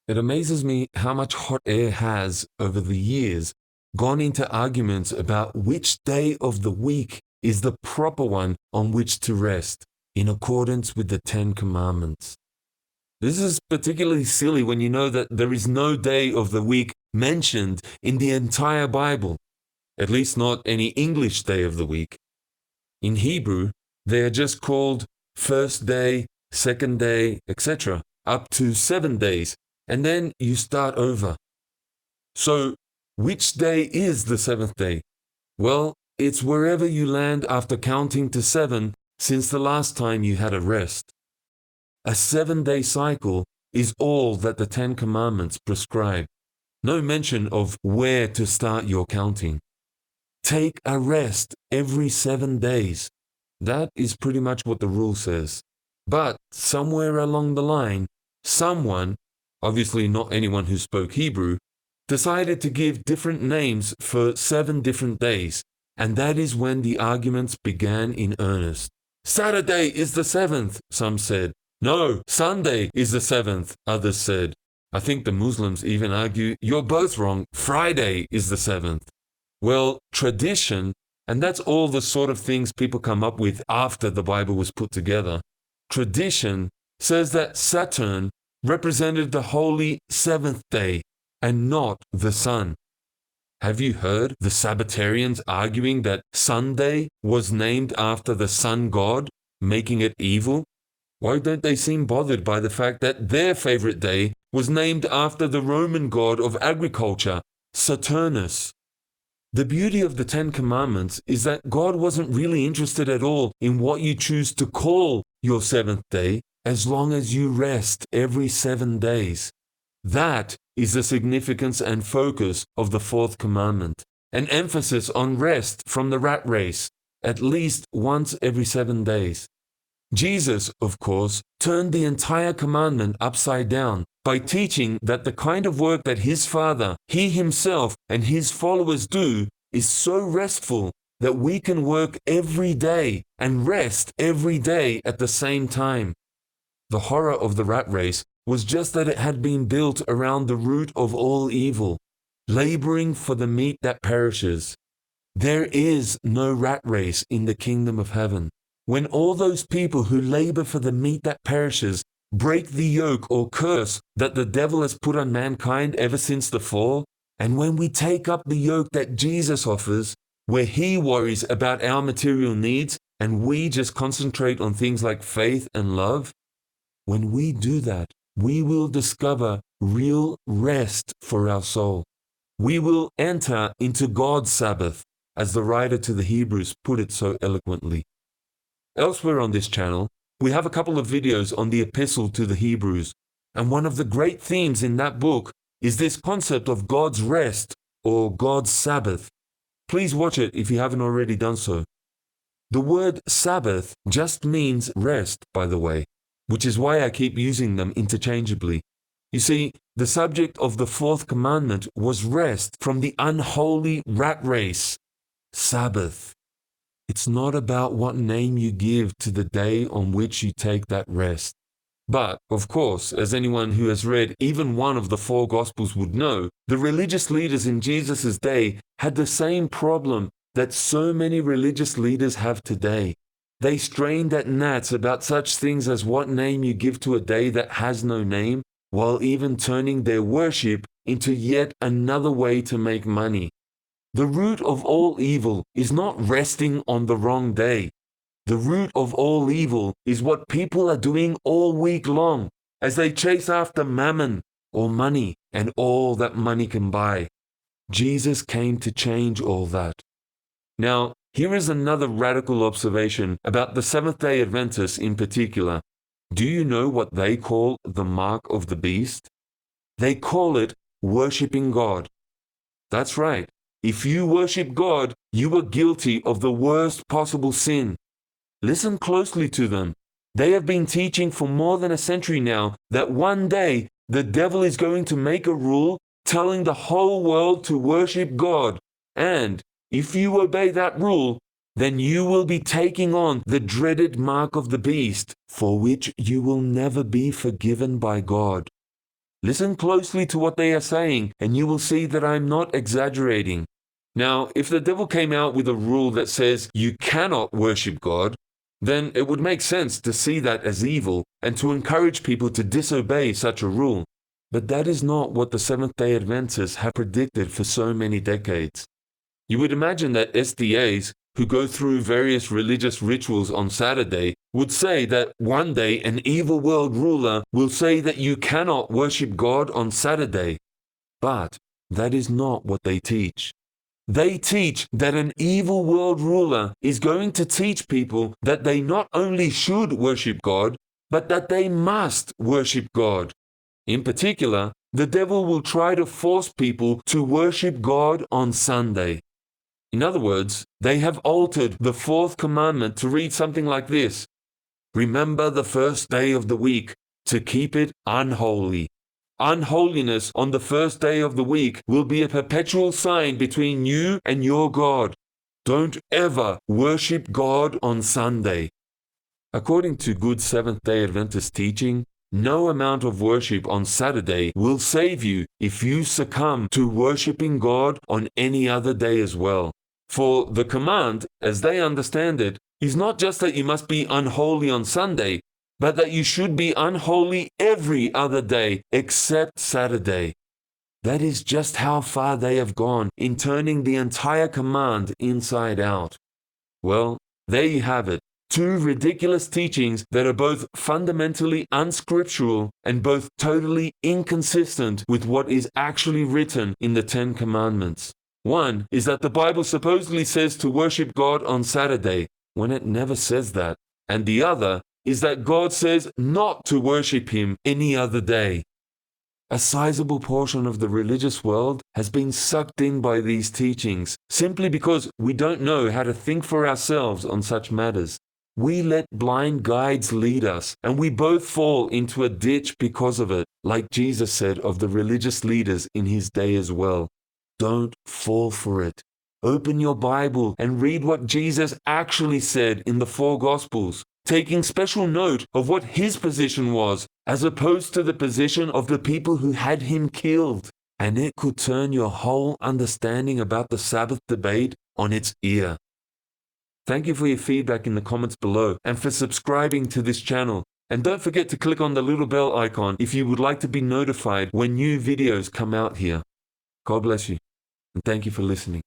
It amazes me how much hot air has, over the years, gone into arguments about which day of the week is the proper one on which to rest, in accordance with the Ten Commandments. This is particularly silly when you know that there is no day of the week mentioned in the entire Bible, at least not any English day of the week. In Hebrew, they are just called first day, second day, etc., up to 7 days, and then you start over. So, which day is the seventh day? Well, it's wherever you land after counting to 7 since the last time you had a rest. A 7-day cycle is all that the Ten Commandments prescribe. No mention of where to start your counting. Take a rest every 7 days. That is pretty much what the rule says. But somewhere along the line, someone, obviously not anyone who spoke Hebrew, decided to give different names for 7 different days, and that is when the arguments began in earnest. Saturday is the 7th, some said. No, Sunday is the 7th, others said. I think the Muslims even argue, you're both wrong, Friday is the 7th. Well, tradition, and that's all the sort of things people come up with after the Bible was put together. Tradition says that Saturn represented the holy 7th day and not the sun. Have you heard the Sabbatarians arguing that Sunday was named after the sun god, making it evil? Why don't they seem bothered by the fact that their favorite day was named after the Roman god of agriculture, Saturnus? The beauty of the Ten Commandments is that God wasn't really interested at all in what you choose to call your 7th day, as long as you rest every 7 days. That is the significance and focus of the 4th commandment, an emphasis on rest from the rat race, at least once every 7 days. Jesus, of course, turned the entire commandment upside down by teaching that the kind of work that his Father, he himself, and his followers do is so restful that we can work every day and rest every day at the same time. The horror of the rat race was just that it had been built around the root of all evil, laboring for the meat that perishes. There is no rat race in the kingdom of heaven. When all those people who labor for the meat that perishes break the yoke or curse that the devil has put on mankind ever since the fall, and when we take up the yoke that Jesus offers, where he worries about our material needs and we just concentrate on things like faith and love, when we do that, we will discover real rest for our soul. We will enter into God's Sabbath, as the writer to the Hebrews put it so eloquently. Elsewhere on this channel, we have a couple of videos on the Epistle to the Hebrews, and one of the great themes in that book is this concept of God's rest or God's Sabbath. Please watch it if you haven't already done so. The word Sabbath just means rest, by the way, which is why I keep using them interchangeably. You see, the subject of the 4th commandment was rest from the unholy rat race, Sabbath. It's not about what name you give to the day on which you take that rest. But, of course, as anyone who has read even one of the 4 Gospels would know, the religious leaders in Jesus' day had the same problem that so many religious leaders have today. They strained at gnats about such things as what name you give to a day that has no name, while even turning their worship into yet another way to make money. The root of all evil is not resting on the wrong day. The root of all evil is what people are doing all week long as they chase after mammon or money and all that money can buy. Jesus came to change all that. Now, here is another radical observation about the Seventh-day Adventists in particular. Do you know what they call the mark of the beast? They call it worshiping God. That's right. If you worship God, you are guilty of the worst possible sin. Listen closely to them. They have been teaching for more than a century now that one day the devil is going to make a rule telling the whole world to worship God. And if you obey that rule, then you will be taking on the dreaded mark of the beast, for which you will never be forgiven by God. Listen closely to what they are saying, and you will see that I'm not exaggerating. Now, if the devil came out with a rule that says you cannot worship God, then it would make sense to see that as evil and to encourage people to disobey such a rule. But that is not what the Seventh-day Adventists have predicted for so many decades. You would imagine that SDAs, who go through various religious rituals on Saturday, would say that one day an evil world ruler will say that you cannot worship God on Saturday. But that is not what they teach. They teach that an evil world ruler is going to teach people that they not only should worship God, but that they must worship God. In particular, the devil will try to force people to worship God on Sunday. In other words, they have altered the fourth commandment to read something like this: remember the first day of the week to keep it unholy. Unholiness on the first day of the week will be a perpetual sign between you and your God. Don't ever worship God on Sunday. According to good Seventh-day Adventist teaching, no amount of worship on Saturday will save you if you succumb to worshiping God on any other day as well. For the command, as they understand it, is not just that you must be unholy on Sunday, but that you should be unholy every other day except Saturday. That is just how far they have gone in turning the entire command inside out. Well, there you have it. Two ridiculous teachings that are both fundamentally unscriptural and both totally inconsistent with what is actually written in the Ten Commandments. One is that the Bible supposedly says to worship God on Saturday, when it never says that. And the other is that God says not to worship Him any other day. A sizable portion of the religious world has been sucked in by these teachings simply because we don't know how to think for ourselves on such matters. We let blind guides lead us, and we both fall into a ditch because of it, like Jesus said of the religious leaders in His day as well. Don't fall for it. Open your Bible and read what Jesus actually said in the four Gospels, taking special note of what His position was, as opposed to the position of the people who had Him killed. And it could turn your whole understanding about the Sabbath debate on its ear. Thank you for your feedback in the comments below and for subscribing to this channel. And don't forget to click on the little bell icon if you would like to be notified when new videos come out here. God bless you, and thank you for listening.